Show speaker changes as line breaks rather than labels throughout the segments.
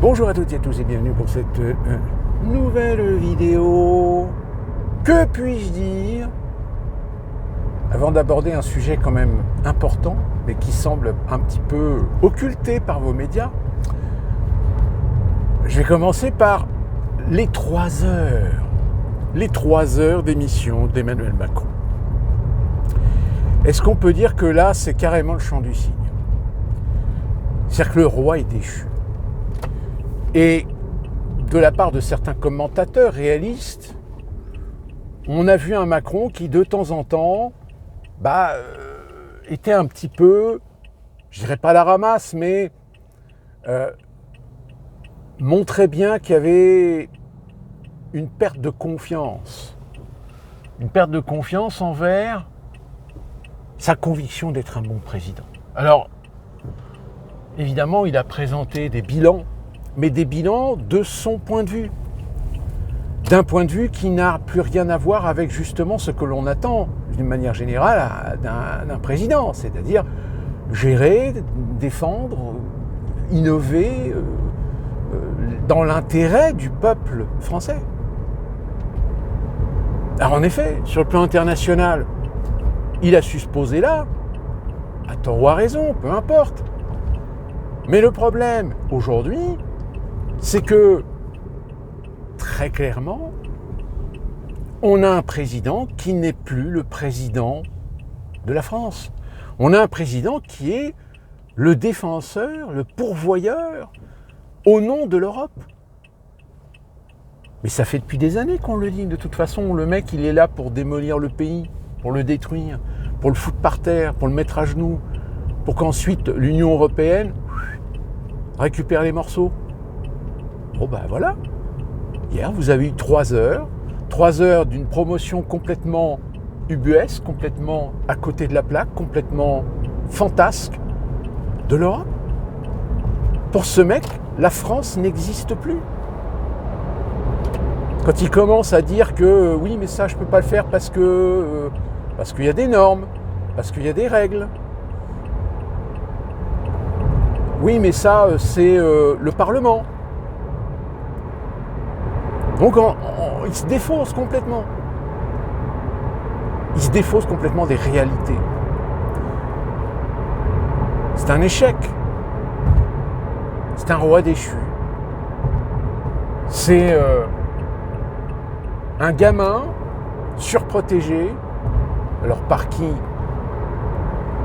Bonjour à toutes et à tous et bienvenue pour cette nouvelle vidéo. Que puis-je dire avant d'aborder un sujet quand même important, mais qui semble un petit peu occulté par vos médias? Je vais commencer par les 3 heures. Les 3 heures d'émission d'Emmanuel Macron. Est-ce qu'on peut dire que là, c'est carrément le chant du cygne? C'est-à-dire que le roi est déchu. Et de la part de certains commentateurs réalistes, on a vu un Macron qui, de temps en temps, était un petit peu, je dirais pas la ramasse, mais montrait bien qu'il y avait une perte de confiance. Une perte de confiance envers sa conviction d'être un bon président. Alors, évidemment, il a présenté des bilans, mais des bilans de son point de vue. D'un point de vue qui n'a plus rien à voir avec justement ce que l'on attend, d'une manière générale, d'un président, c'est-à-dire gérer, défendre, innover dans l'intérêt du peuple français. Alors en effet, sur le plan international, il a su se poser là, à tort ou à raison, peu importe. Mais le problème, aujourd'hui, c'est que, très clairement, on a un président qui n'est plus le président de la France. On a un président qui est le défenseur, le pourvoyeur au nom de l'Europe. Mais ça fait depuis des années qu'on le dit. De toute façon, le mec, il est là pour démolir le pays, pour le détruire, pour le foutre par terre, pour le mettre à genoux, pour qu'ensuite l'Union européenne récupère les morceaux. Bon ben voilà. Hier, vous avez eu 3 heures. 3 heures d'une promotion complètement ubuesque, complètement à côté de la plaque, complètement fantasque de l'Europe. Pour ce mec, la France n'existe plus. Quand il commence à dire que oui, mais ça, je ne peux pas le faire parce qu'il y a des normes, parce qu'il y a des règles. Oui, mais ça, c'est le Parlement. Donc, il se défausse complètement. Il se défausse complètement des réalités. C'est un échec. C'est un roi déchu. C'est un gamin surprotégé. Alors, par qui?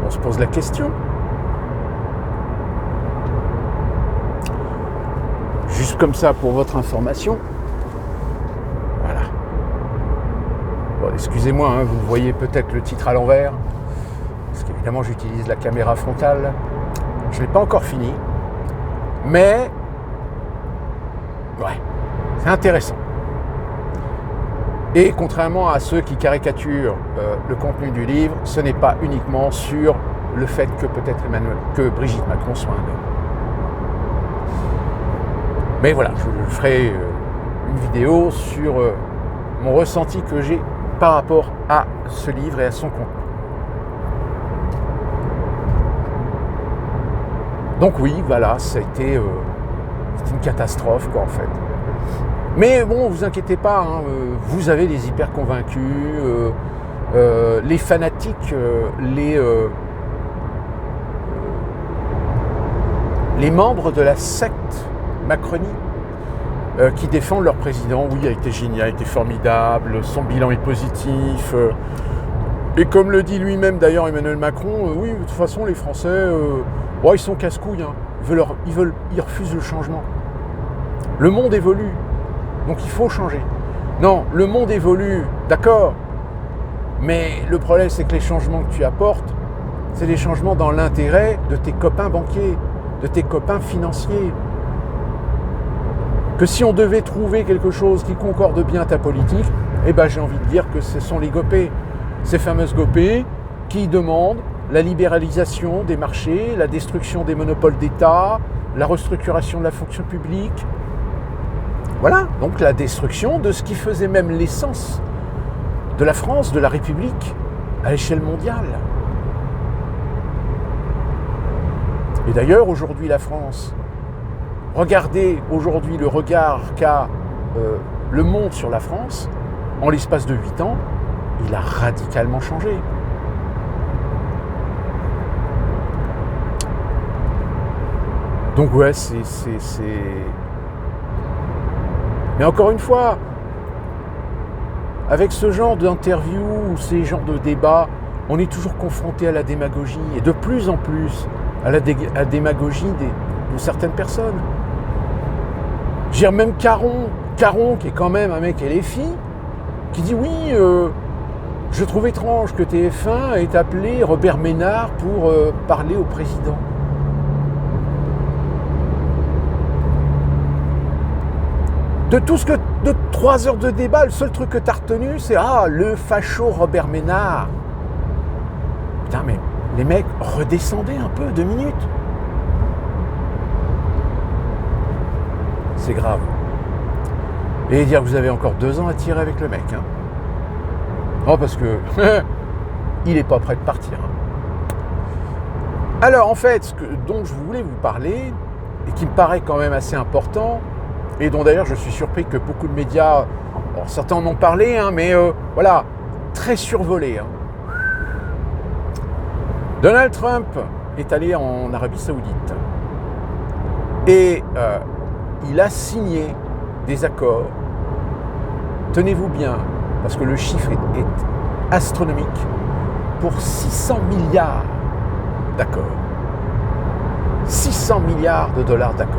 On se pose la question. Juste comme ça, pour votre information. Voilà. Bon, excusez-moi, hein, vous voyez peut-être le titre à l'envers. Parce qu'évidemment, j'utilise la caméra frontale. Je ne l'ai pas encore fini. Mais, ouais, c'est intéressant. Et contrairement à ceux qui caricaturent le contenu du livre, ce n'est pas uniquement sur le fait que peut-être que Brigitte Macron soit un homme. Mais voilà, je ferai une vidéo sur mon ressenti que j'ai par rapport à ce livre et à son contenu. Donc oui, voilà, c'était une catastrophe, quoi, en fait. Mais bon, vous inquiétez pas, hein, vous avez les hyper convaincus, les fanatiques, les membres de la secte Macronie qui défendent leur président. Oui, il a été génial, il a été formidable, son bilan est positif. Et comme le dit lui-même d'ailleurs Emmanuel Macron, oui, de toute façon, les Français, ils sont casse-couilles, hein. Ils refusent le changement. Le monde évolue, donc il faut changer. Non, le monde évolue, d'accord, mais le problème, c'est que les changements que tu apportes, c'est des changements dans l'intérêt de tes copains banquiers, de tes copains financiers. Que si on devait trouver quelque chose qui concorde bien à ta politique, j'ai envie de dire que ce sont les GOPÉ, ces fameuses GOPÉ qui demandent la libéralisation des marchés, la destruction des monopoles d'État, la restructuration de la fonction publique. Voilà, donc la destruction de ce qui faisait même l'essence de la France, de la République, à l'échelle mondiale. Et d'ailleurs, aujourd'hui, la France, regardez aujourd'hui le regard qu'a le monde sur la France, en l'espace de 8 ans, il a radicalement changé. Donc ouais, c'est... Mais encore une fois, avec ce genre d'interview ou ces genres de débats, on est toujours confronté à la démagogie, et de plus en plus à la démagogie de certaines personnes. Je veux dire, même Caron, qui est quand même un mec LFI, qui dit oui, je trouve étrange que TF1 ait appelé Robert Ménard pour parler au président. De 3 heures de débat, le seul truc que tu as retenu, c'est le facho Robert Ménard. Putain, mais les mecs, redescendez un peu, 2 minutes. C'est grave. Et dire que vous avez encore 2 ans à tirer avec le mec. Hein. Oh, parce que il n'est pas prêt de partir. Hein. Alors, en fait, ce dont je voulais vous parler, et qui me paraît quand même assez important, et dont d'ailleurs je suis surpris que beaucoup de médias, alors certains en ont parlé, hein, mais voilà, très survolé. Hein. Donald Trump est allé en Arabie Saoudite et il a signé des accords. Tenez-vous bien, parce que le chiffre est astronomique, pour 600 milliards d'accords. 600 milliards de dollars d'accords.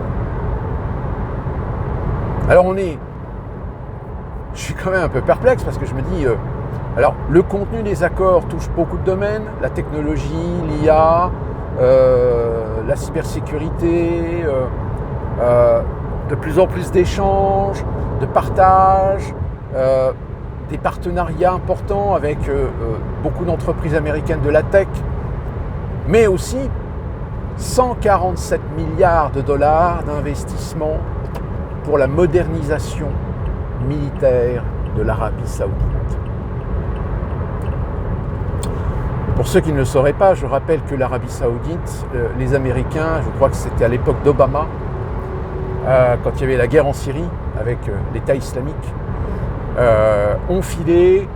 Alors je suis quand même un peu perplexe parce que je me dis, alors le contenu des accords touche beaucoup de domaines, la technologie, l'IA, la cybersécurité, de plus en plus d'échanges, de partage, des partenariats importants avec beaucoup d'entreprises américaines de la tech, mais aussi 147 milliards de dollars d'investissement pour la modernisation militaire de l'Arabie Saoudite. Pour ceux qui ne le sauraient pas, je rappelle que l'Arabie Saoudite, les Américains, je crois que c'était à l'époque d'Obama, quand il y avait la guerre en Syrie avec l'État islamique, ont filé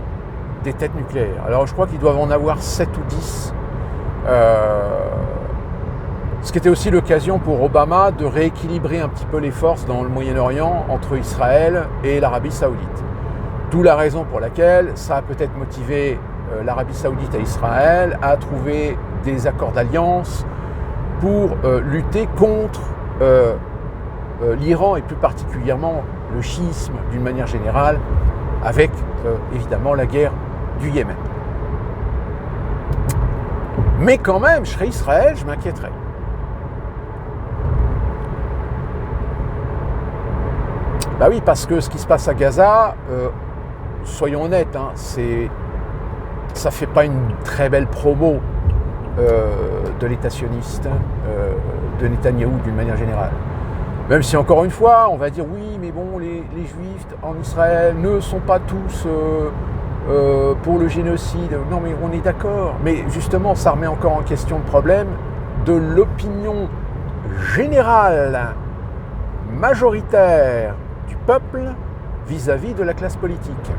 des têtes nucléaires. Alors je crois qu'ils doivent en avoir 7 ou 10. Ce qui était aussi l'occasion pour Obama de rééquilibrer un petit peu les forces dans le Moyen-Orient entre Israël et l'Arabie Saoudite. D'où la raison pour laquelle ça a peut-être motivé l'Arabie Saoudite et Israël à trouver des accords d'alliance pour lutter contre l'Iran et plus particulièrement le chiisme d'une manière générale, avec évidemment la guerre du Yémen. Mais quand même, je serais Israël, je m'inquiéterais. Bah oui, parce que ce qui se passe à Gaza, soyons honnêtes, hein, ça fait pas une très belle promo de l'État sioniste, de Netanyahou d'une manière générale. Même si encore une fois, on va dire oui, mais bon, les Juifs en Israël ne sont pas tous pour le génocide. Non, mais on est d'accord. Mais justement, ça remet encore en question le problème de l'opinion générale, majoritaire du peuple vis-à-vis de la classe politique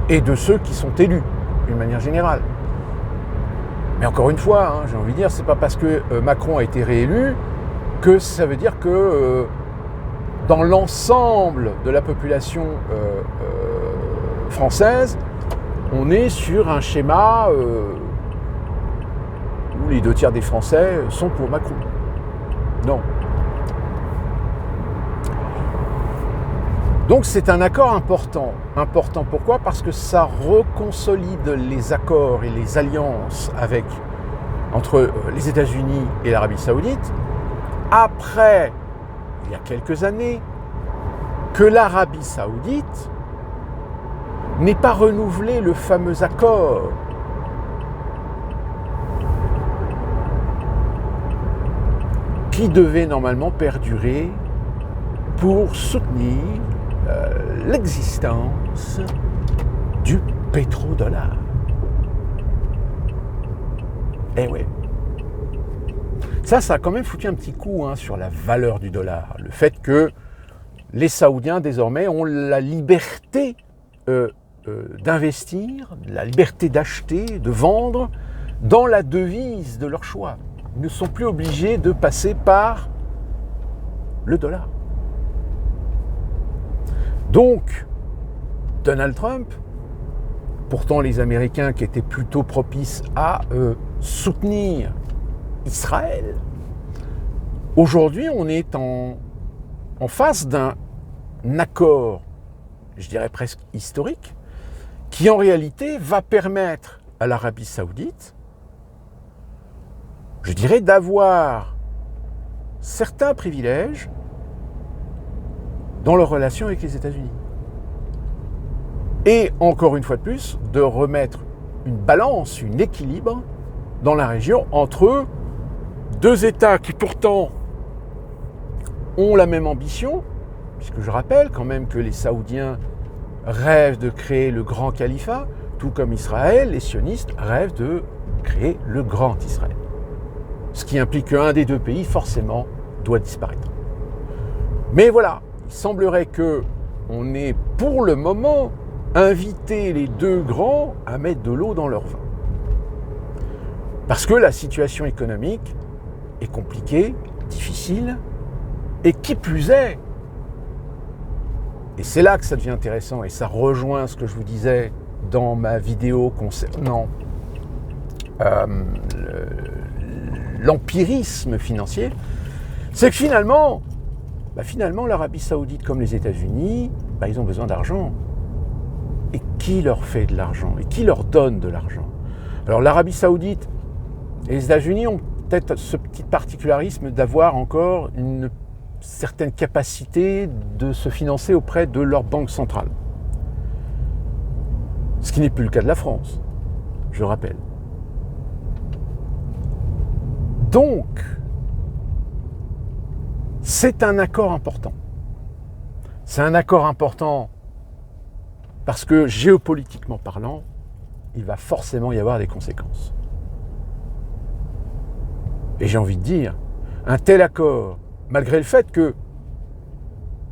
et de ceux qui sont élus d'une manière générale. Mais encore une fois, hein, j'ai envie de dire, c'est pas parce que Macron a été réélu que ça veut dire que dans l'ensemble de la population française, on est sur un schéma où les 2 tiers des Français sont pour Macron. Non. Donc c'est un accord important. Important pourquoi ? Parce que ça reconsolide les accords et les alliances entre les États-Unis et l'Arabie Saoudite. Après, il y a quelques années, que l'Arabie Saoudite n'ait pas renouvelé le fameux accord qui devait normalement perdurer pour soutenir l'existence du pétrodollar. Eh oui. Ça a quand même foutu un petit coup sur la valeur du dollar. Le fait que les Saoudiens, désormais, ont la liberté d'investir, la liberté d'acheter, de vendre dans la devise de leur choix. Ils ne sont plus obligés de passer par le dollar. Donc, Donald Trump, pourtant les Américains qui étaient plutôt propices à soutenir Israël, aujourd'hui on est en face d'un accord, je dirais presque historique, qui en réalité va permettre à l'Arabie Saoudite, je dirais, d'avoir certains privilèges dans leur relation avec les États-Unis. Et encore une fois de plus, de remettre une balance, un équilibre dans la région entre deux États qui pourtant ont la même ambition, puisque je rappelle quand même que les Saoudiens rêvent de créer le grand califat, tout comme Israël, les sionistes rêvent de créer le grand Israël. Ce qui implique qu'un des deux pays, forcément, doit disparaître. Mais voilà, il semblerait qu'on ait pour le moment invité les deux grands à mettre de l'eau dans leur vin. Parce que la situation économique est compliquée, difficile, et qui plus est, et c'est là que ça devient intéressant, et ça rejoint ce que je vous disais dans ma vidéo concernant l'empirisme financier, c'est que finalement l'Arabie Saoudite comme les États-Unis, ils ont besoin d'argent. Et qui leur fait de l'argent? Et qui leur donne de l'argent? Alors l'Arabie Saoudite et les États-Unis ont peut-être ce petit particularisme d'avoir encore une certaine capacité de se financer auprès de leur banque centrale. Ce qui n'est plus le cas de la France, je rappelle. Donc, c'est un accord important. C'est un accord important parce que géopolitiquement parlant, il va forcément y avoir des conséquences. Et j'ai envie de dire, un tel accord, malgré le fait que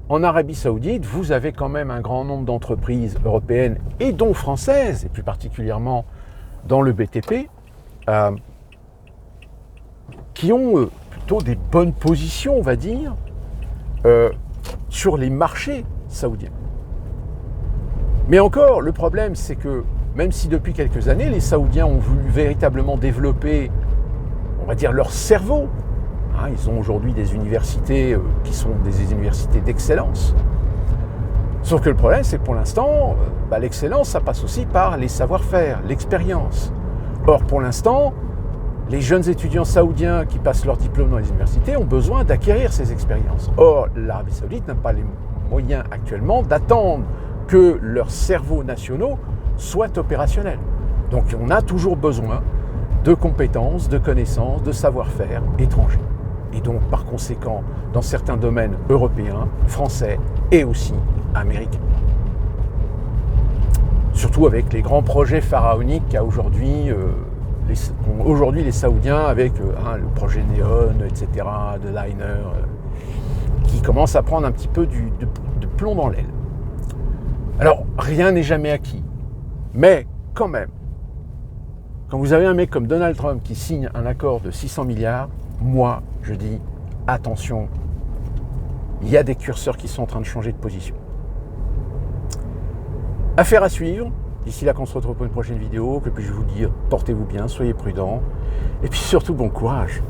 en Arabie Saoudite, vous avez quand même un grand nombre d'entreprises européennes et dont françaises, et plus particulièrement dans le BTP, qui ont plutôt des bonnes positions, on va dire, sur les marchés saoudiens. Mais encore, le problème, c'est que même si depuis quelques années, les Saoudiens ont voulu véritablement développer, on va dire, leur cerveau, ils ont aujourd'hui des universités qui sont des universités d'excellence. Sauf que le problème, c'est que pour l'instant, l'excellence, ça passe aussi par les savoir-faire, l'expérience. Or, pour l'instant, les jeunes étudiants saoudiens qui passent leur diplôme dans les universités ont besoin d'acquérir ces expériences. Or, l'Arabie Saoudite n'a pas les moyens actuellement d'attendre que leurs cerveaux nationaux soient opérationnels. Donc on a toujours besoin de compétences, de connaissances, de savoir-faire étrangers. Et donc par conséquent, dans certains domaines européens, français et aussi américains. Surtout avec les grands projets pharaoniques qu'a aujourd'hui les Saoudiens avec le projet Neon, etc., de Liner, qui commence à prendre un petit peu de plomb dans l'aile. Alors, rien n'est jamais acquis. Mais, quand même, quand vous avez un mec comme Donald Trump qui signe un accord de 600 milliards, moi, je dis, attention, il y a des curseurs qui sont en train de changer de position. Affaire à suivre. D'ici là, qu'on se retrouve pour une prochaine vidéo, que puis-je vous dire, portez-vous bien, soyez prudents, et puis surtout, bon courage.